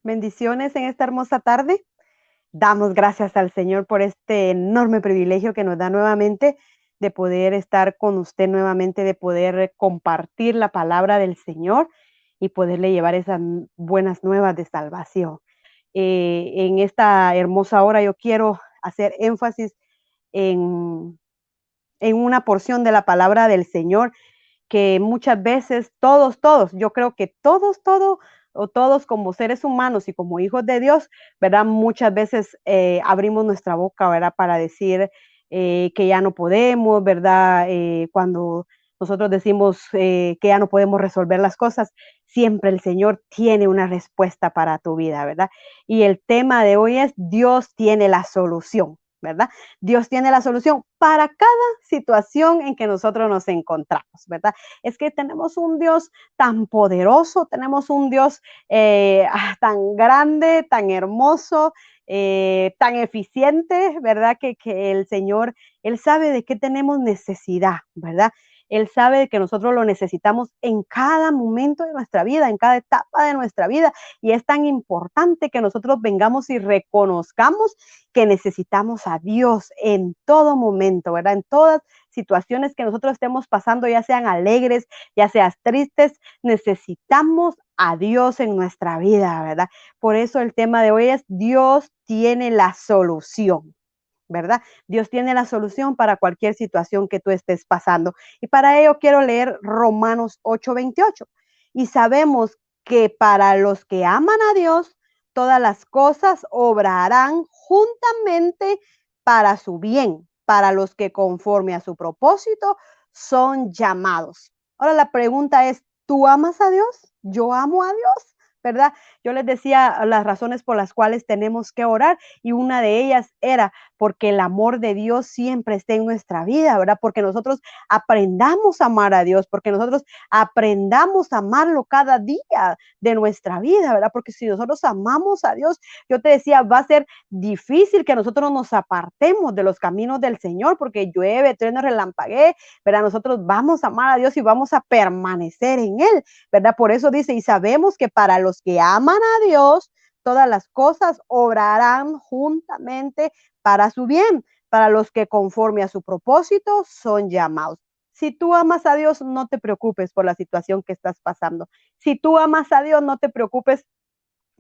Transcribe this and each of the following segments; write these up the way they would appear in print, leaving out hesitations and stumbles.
Bendiciones en esta hermosa tarde. Damos gracias al Señor por este enorme privilegio que nos da nuevamente de poder estar con usted nuevamente, de poder compartir la palabra del Señor y poderle llevar esas buenas nuevas de salvación. En esta hermosa hora yo quiero hacer énfasis en, en una porción de la palabra del Señor que muchas veces todos, yo creo que todos como seres humanos y como hijos de Dios, ¿verdad? Muchas veces abrimos nuestra boca, ¿verdad? Para decir que ya no podemos, ¿verdad? Cuando nosotros decimos que ya no podemos resolver las cosas, siempre el Señor tiene una respuesta para tu vida, ¿verdad? Y el tema de hoy es Dios tiene la solución, ¿verdad? Dios tiene la solución para cada situación en que nosotros nos encontramos, ¿verdad? Es que tenemos un Dios tan poderoso, tenemos un Dios tan grande, tan hermoso, tan eficiente, ¿verdad? Que el Señor, Él sabe de qué tenemos necesidad, ¿verdad? Él sabe de que nosotros lo necesitamos en cada momento de nuestra vida, en cada etapa de nuestra vida. Y es tan importante que nosotros vengamos y reconozcamos que necesitamos a Dios en todo momento, ¿verdad? En todas situaciones que nosotros estemos pasando, ya sean alegres, ya sean tristes, necesitamos a Dios en nuestra vida, ¿verdad? Por eso el tema de hoy es Dios tiene la solución, ¿verdad? Dios tiene la solución para cualquier situación que tú estés pasando. Y para ello quiero leer Romanos 8:28. Y sabemos que para los que aman a Dios, todas las cosas obrarán juntamente para su bien, para los que conforme a su propósito son llamados. Ahora la pregunta es, ¿tú amas a Dios? ¿Yo amo a Dios? ¿Verdad? Yo les decía las razones por las cuales tenemos que orar y una de ellas era porque el amor de Dios siempre esté en nuestra vida, ¿verdad? Porque nosotros aprendamos a amar a Dios, porque nosotros aprendamos a amarlo cada día de nuestra vida, ¿verdad? Porque si nosotros amamos a Dios, yo te decía, va a ser difícil que nosotros nos apartemos de los caminos del Señor, porque llueve, trueno, relampaguee, ¿verdad? Nosotros vamos a amar a Dios y vamos a permanecer en Él, ¿verdad? Por eso dice, y sabemos que para los que aman a Dios, todas las cosas obrarán juntamente para su bien, para los que conforme a su propósito son llamados. Si tú amas a Dios, no te preocupes por la situación que estás pasando. Si tú amas a Dios, no te preocupes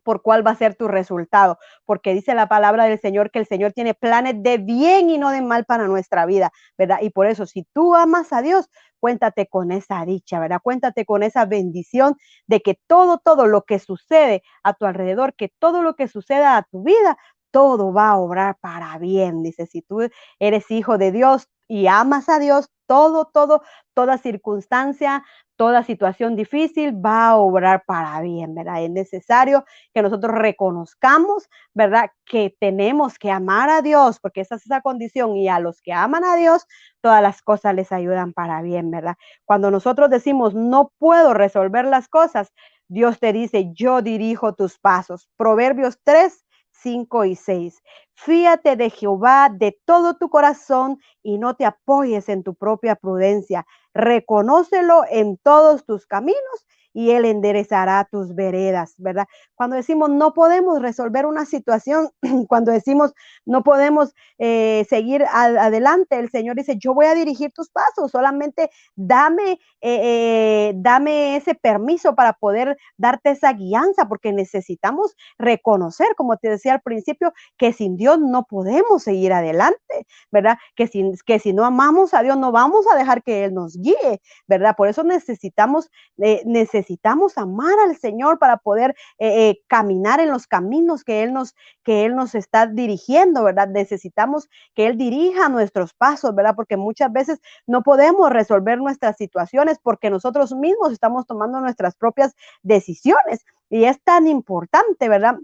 por cuál va a ser tu resultado, porque dice la palabra del Señor que el Señor tiene planes de bien y no de mal para nuestra vida, ¿verdad? Y por eso, si tú amas a Dios, cuéntate con esa dicha, ¿verdad? Cuéntate con esa bendición de que todo lo que sucede a tu alrededor, que todo lo que suceda a tu vida, todo va a obrar para bien. Dice, si tú eres hijo de Dios y amas a Dios, toda circunstancia, toda situación difícil va a obrar para bien, ¿verdad? Es necesario que nosotros reconozcamos, ¿verdad? Que tenemos que amar a Dios, porque esa es esa condición, y a los que aman a Dios, todas las cosas les ayudan para bien, ¿verdad? Cuando nosotros decimos, no puedo resolver las cosas, Dios te dice, yo dirijo tus pasos. Proverbios 3:5 y 6. Fíate de Jehová de todo tu corazón y no te apoyes en tu propia prudencia. Reconócelo en todos tus caminos y Él enderezará tus veredas, ¿verdad? Cuando decimos no podemos resolver una situación, cuando decimos no podemos seguir adelante, el Señor dice, yo voy a dirigir tus pasos, solamente dame ese permiso para poder darte esa guianza, porque necesitamos reconocer, como te decía al principio, que sin Dios no podemos seguir adelante, ¿verdad? Que si no amamos a Dios, no vamos a dejar que Él nos guíe, ¿verdad? Por eso necesitamos amar al Señor para poder caminar en los caminos que Él nos está dirigiendo, ¿verdad? Necesitamos que Él dirija nuestros pasos, ¿verdad? Porque muchas veces no podemos resolver nuestras situaciones porque nosotros mismos estamos tomando nuestras propias decisiones. Y es tan importante, ¿verdad?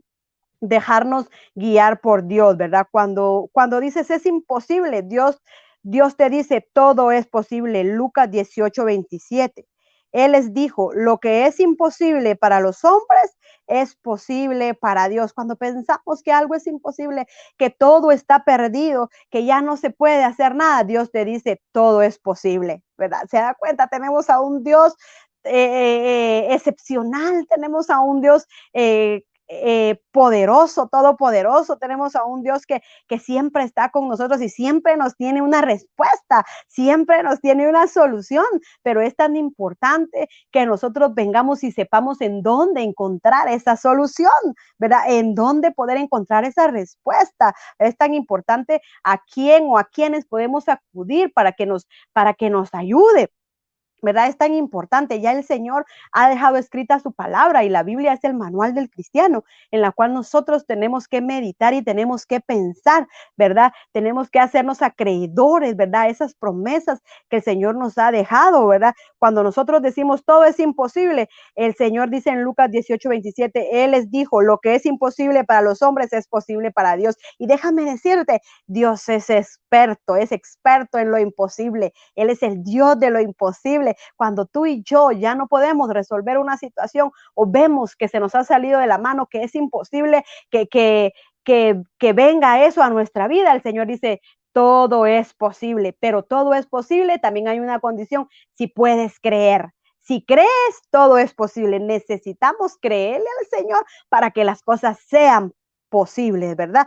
Dejarnos guiar por Dios, ¿verdad? Cuando dices es imposible, Dios te dice todo es posible. Lucas 18:27. Él les dijo, lo que es imposible para los hombres es posible para Dios. Cuando pensamos que algo es imposible, que todo está perdido, que ya no se puede hacer nada, Dios te dice, todo es posible, ¿verdad? Se da cuenta, tenemos a un Dios excepcional, tenemos a un Dios poderoso, todopoderoso, tenemos a un Dios que siempre está con nosotros y siempre nos tiene una respuesta, siempre nos tiene una solución, pero es tan importante que nosotros vengamos y sepamos en dónde encontrar esa solución, ¿verdad? En dónde poder encontrar esa respuesta. Es tan importante a quién o a quienes podemos acudir para que nos ayude. ¿Verdad? Es tan importante. Ya el Señor ha dejado escrita su palabra y la Biblia es el manual del cristiano en la cual nosotros tenemos que meditar y tenemos que pensar, ¿verdad? Tenemos que hacernos acreedores, ¿verdad? Esas promesas que el Señor nos ha dejado, ¿verdad? Cuando nosotros decimos todo es imposible, el Señor dice en Lucas 18:27, Él les dijo, lo que es imposible para los hombres es posible para Dios. Y déjame decirte, Dios es experto en lo imposible. Él es el Dios de lo imposible. Cuando tú y yo ya no podemos resolver una situación o vemos que se nos ha salido de la mano, que es imposible que venga eso a nuestra vida, el Señor dice, todo es posible, pero todo es posible, también hay una condición, si puedes creer. Si crees, todo es posible. Necesitamos creerle al Señor para que las cosas sean posibles, ¿verdad?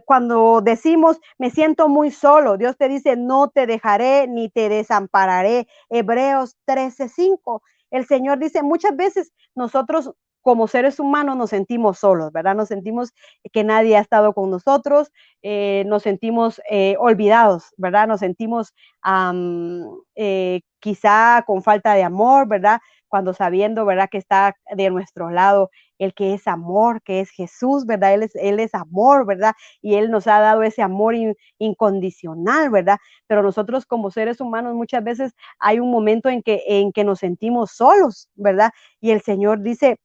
Cuando decimos, me siento muy solo, Dios te dice, no te dejaré ni te desampararé. Hebreos 13:5. El Señor dice, muchas veces nosotros como seres humanos nos sentimos solos, ¿verdad? Nos sentimos que nadie ha estado con nosotros, nos sentimos olvidados, ¿verdad? Nos sentimos quizá con falta de amor, ¿verdad? Cuando sabiendo, ¿verdad? Que está de nuestro lado el que es amor, que es Jesús, ¿verdad? Él es amor, ¿verdad? Y Él nos ha dado ese amor incondicional, ¿verdad? Pero nosotros como seres humanos muchas veces hay un momento en que nos sentimos solos, ¿verdad? Y el Señor dice,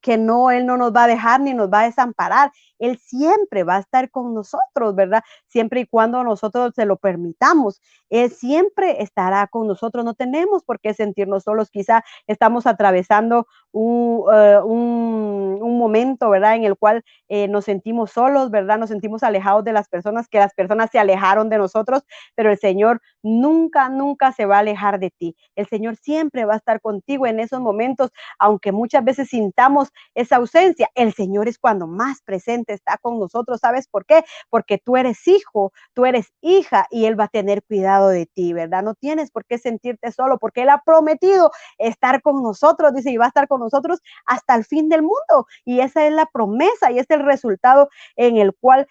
que no, Él no nos va a dejar ni nos va a desamparar. Él siempre va a estar con nosotros, ¿verdad? Siempre y cuando nosotros se lo permitamos. Él siempre estará con nosotros. No tenemos por qué sentirnos solos. Quizá estamos atravesando un momento, ¿verdad? En el cual nos sentimos solos, ¿verdad? Nos sentimos alejados de las personas, que las personas se alejaron de nosotros, pero el Señor nunca, nunca se va a alejar de ti. El Señor siempre va a estar contigo en esos momentos, aunque muchas veces sintamos esa ausencia, el Señor es cuando más presente está con nosotros. ¿Sabes por qué? Porque tú eres hijo, tú eres hija y Él va a tener cuidado de ti, ¿verdad? No tienes por qué sentirte solo porque Él ha prometido estar con nosotros, dice, y va a estar con nosotros hasta el fin del mundo. Y esa es la promesa y es el resultado en el cual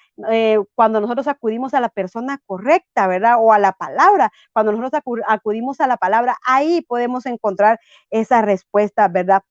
cuando nosotros acudimos a la persona correcta, ¿verdad? O a la palabra, cuando nosotros acudimos a la palabra, ahí podemos encontrar esa respuesta, ¿verdad?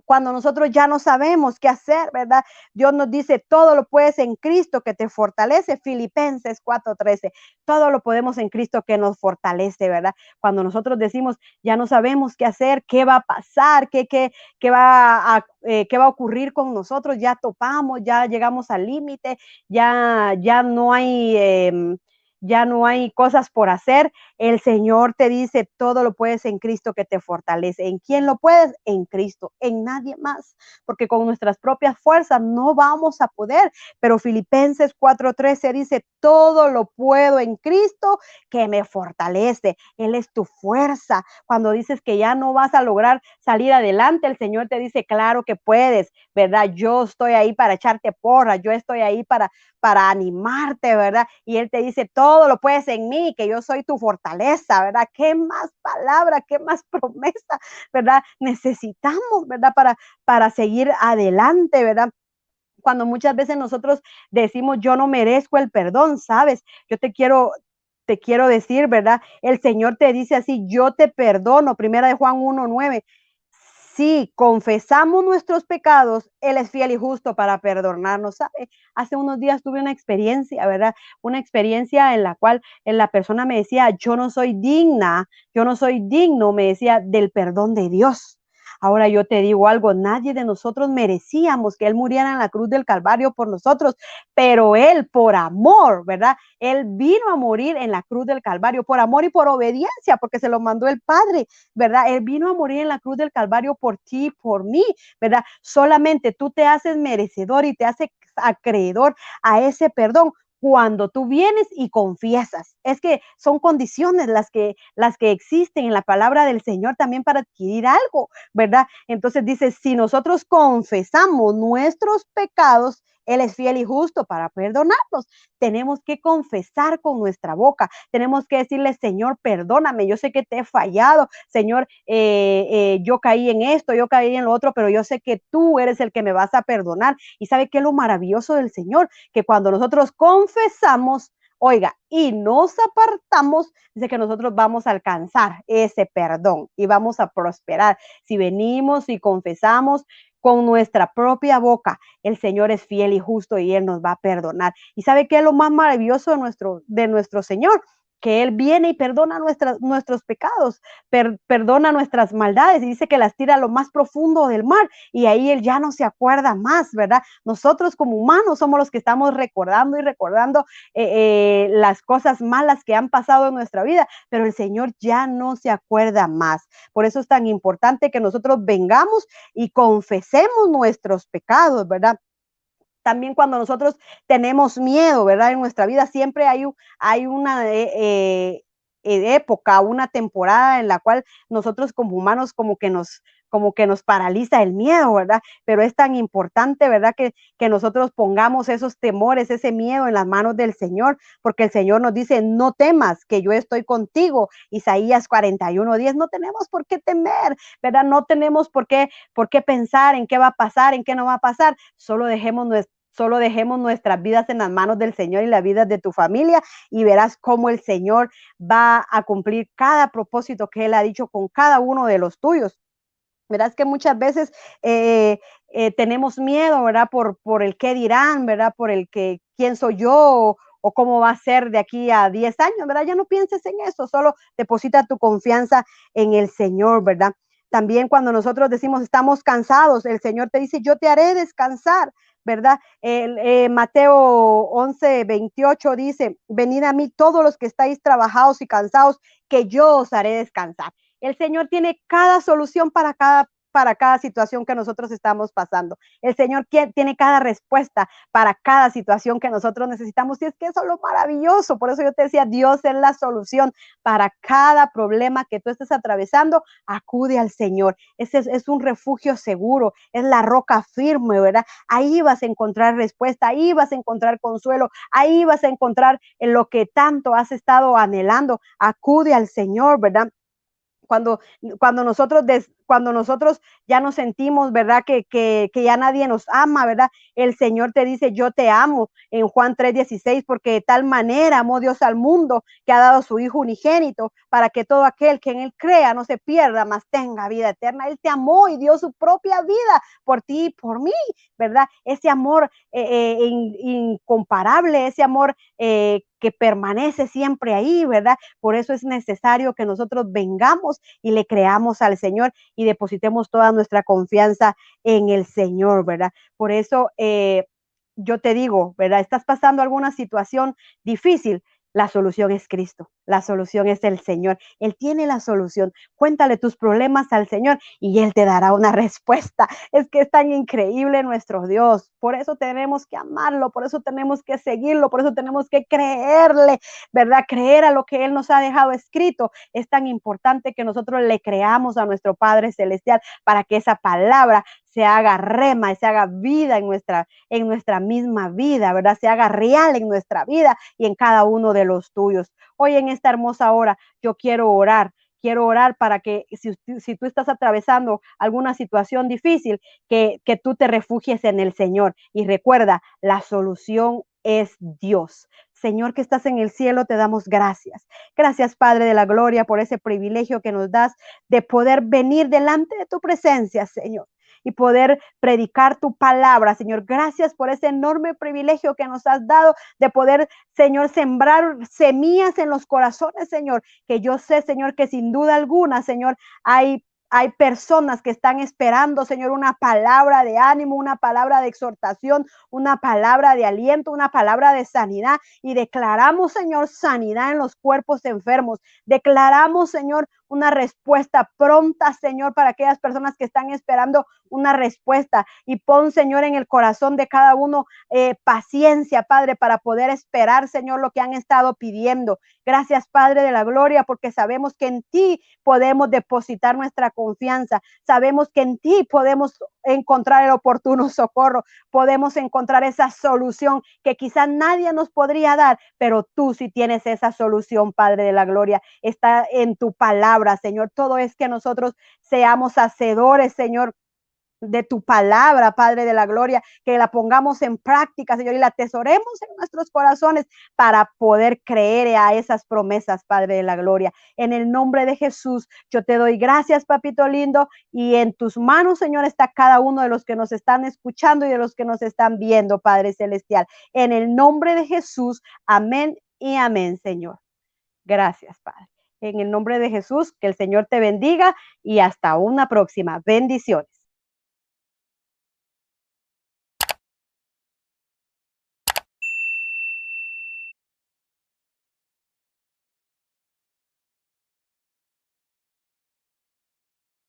Cuando nosotros ya no sabemos qué hacer, ¿verdad? Dios nos dice, todo lo puedes en Cristo que te fortalece, Filipenses 4:13, todo lo podemos en Cristo que nos fortalece, ¿verdad? Cuando nosotros decimos, ya no sabemos qué hacer, qué va a pasar, qué va a ocurrir con nosotros, ya topamos, ya llegamos al límite, ya no hay... ya no hay cosas por hacer. El Señor te dice, todo lo puedes en Cristo que te fortalece. ¿En quién lo puedes? En Cristo, en nadie más, porque con nuestras propias fuerzas no vamos a poder. Pero Filipenses 4:13 dice, todo lo puedo en Cristo que me fortalece. Él es tu fuerza. Cuando dices que ya no vas a lograr salir adelante, el Señor te dice, claro que puedes, ¿verdad? Yo estoy ahí para echarte porra, yo estoy ahí para animarte, ¿verdad? Y Él te dice, todo lo puedes en mí, que yo soy tu fortaleza, ¿verdad? ¿Qué más palabra, qué más promesa, ¿verdad? Necesitamos, ¿verdad? Para seguir adelante, ¿verdad? Cuando muchas veces nosotros decimos, yo no merezco el perdón, ¿sabes? Yo te quiero decir, ¿verdad? El Señor te dice así, yo te perdono, primera de Juan 1:9. Si confesamos nuestros pecados, Él es fiel y justo para perdonarnos. ¿Sabe? Hace unos días tuve una experiencia, ¿verdad? Una experiencia en la cual la persona me decía, yo no soy digna, yo no soy digno, me decía, del perdón de Dios. Ahora yo te digo algo, nadie de nosotros merecíamos que Él muriera en la cruz del Calvario por nosotros, pero Él por amor, ¿verdad? Él vino a morir en la cruz del Calvario por amor y por obediencia, porque se lo mandó el Padre, ¿verdad? Él vino a morir en la cruz del Calvario por ti, por mí, ¿verdad? Solamente tú te haces merecedor y te haces acreedor a ese perdón cuando tú vienes y confiesas. Es que son condiciones las que existen en la palabra del Señor también para adquirir algo, ¿verdad? Entonces dice, si nosotros confesamos nuestros pecados, Él es fiel y justo para perdonarnos. Tenemos que confesar con nuestra boca. Tenemos que decirle, Señor, perdóname. Yo sé que te he fallado. Señor, yo caí en esto, yo caí en lo otro, pero yo sé que tú eres el que me vas a perdonar. ¿Y sabe qué es lo maravilloso del Señor? Que cuando nosotros confesamos, oiga, y nos apartamos, dice que nosotros vamos a alcanzar ese perdón y vamos a prosperar. Si venimos y confesamos con nuestra propia boca, el Señor es fiel y justo y Él nos va a perdonar. ¿Y sabe qué es lo más maravilloso de nuestro Señor? Que Él viene y perdona nuestros pecados, perdona nuestras maldades y dice que las tira a lo más profundo del mar y ahí Él ya no se acuerda más, ¿verdad? Nosotros como humanos somos los que estamos recordando y recordando las cosas malas que han pasado en nuestra vida, pero el Señor ya no se acuerda más. Por eso es tan importante que nosotros vengamos y confesemos nuestros pecados, ¿verdad? También cuando nosotros tenemos miedo, ¿verdad? En nuestra vida siempre hay una época, una temporada en la cual nosotros como humanos como que nos paraliza el miedo, ¿verdad? Pero es tan importante, ¿verdad? Que nosotros pongamos esos temores, ese miedo en las manos del Señor, porque el Señor nos dice, no temas, que yo estoy contigo. Isaías 41:10, no tenemos por qué temer, ¿verdad? No tenemos por qué pensar en qué va a pasar, en qué no va a pasar. Solo dejemos nuestras vidas en las manos del Señor y las vidas de tu familia y verás cómo el Señor va a cumplir cada propósito que Él ha dicho con cada uno de los tuyos. Verás que muchas veces tenemos miedo, ¿verdad? Por el qué dirán, ¿verdad? Por el que quién soy yo o cómo va a ser de aquí a 10 años, ¿verdad? Ya no pienses en eso, solo deposita tu confianza en el Señor, ¿verdad? También cuando nosotros decimos estamos cansados, el Señor te dice, yo te haré descansar, ¿verdad? Mateo 11:28 dice, venid a mí todos los que estáis trabajados y cansados, que yo os haré descansar. El Señor tiene cada solución para cada situación que nosotros estamos pasando. El Señor tiene cada respuesta para cada situación que nosotros necesitamos. Y es que eso es lo maravilloso. Por eso yo te decía, Dios es la solución para cada problema que tú estés atravesando. Acude al Señor. Ese es un refugio seguro, es la roca firme, ¿verdad? Ahí vas a encontrar respuesta, ahí vas a encontrar consuelo, ahí vas a encontrar en lo que tanto has estado anhelando. Acude al Señor, ¿verdad? Cuando, cuando nosotros ya nos sentimos, ¿verdad? Que ya nadie nos ama, ¿verdad? El Señor te dice, yo te amo, en Juan 3:16, porque de tal manera amó Dios al mundo que ha dado a su Hijo unigénito, para que todo aquel que en Él crea no se pierda, mas tenga vida eterna. Él te amó y dio su propia vida por ti y por mí, ¿verdad? Ese amor incomparable, ese amor que permanece siempre ahí, ¿verdad? Por eso es necesario que nosotros vengamos y le creamos al Señor y depositemos toda nuestra confianza en el Señor, ¿verdad? Por eso yo te digo, ¿verdad? Estás pasando alguna situación difícil. La solución es Cristo, la solución es el Señor. Él tiene la solución. Cuéntale tus problemas al Señor y Él te dará una respuesta. Es que es tan increíble nuestro Dios. Por eso tenemos que amarlo, por eso tenemos que seguirlo, por eso tenemos que creerle, ¿verdad? Creer a lo que Él nos ha dejado escrito. Es tan importante que nosotros le creamos a nuestro Padre Celestial para que esa palabra se haga rema, se haga vida en nuestra misma vida, ¿verdad? Se haga real en nuestra vida y en cada uno de los tuyos. Hoy en esta hermosa hora yo quiero orar para que si tú estás atravesando alguna situación difícil, que tú te refugies en el Señor. Y recuerda, la solución es Dios. Señor que estás en el cielo, te damos gracias. Gracias, Padre de la Gloria, por ese privilegio que nos das de poder venir delante de tu presencia, Señor, y poder predicar tu palabra, Señor. Gracias por ese enorme privilegio que nos has dado de poder, Señor, sembrar semillas en los corazones, Señor, que yo sé, Señor, que sin duda alguna, Señor, hay Hay personas que están esperando, Señor, una palabra de ánimo, una palabra de exhortación, una palabra de aliento, una palabra de sanidad. Y declaramos, Señor, sanidad en los cuerpos enfermos. Declaramos, Señor, una respuesta pronta, Señor, para aquellas personas que están esperando una respuesta. Y pon, Señor, en el corazón de cada uno paciencia, Padre, para poder esperar, Señor, lo que han estado pidiendo. Gracias, Padre de la gloria, porque sabemos que en ti podemos depositar nuestra confianza. Sabemos que en ti podemos encontrar el oportuno socorro. Podemos encontrar esa solución que quizás nadie nos podría dar, pero tú sí tienes esa solución, Padre de la gloria. Está en tu palabra, Señor. Todo es que nosotros seamos hacedores, Señor, de tu palabra, Padre de la gloria, que la pongamos en práctica, Señor, y la atesoremos en nuestros corazones para poder creer a esas promesas, Padre de la gloria. En el nombre de Jesús, yo te doy gracias, papito lindo, y en tus manos, Señor, está cada uno de los que nos están escuchando y de los que nos están viendo, Padre celestial. En el nombre de Jesús, amén y amén, Señor. Gracias, Padre. En el nombre de Jesús, que el Señor te bendiga y hasta una próxima. Bendiciones.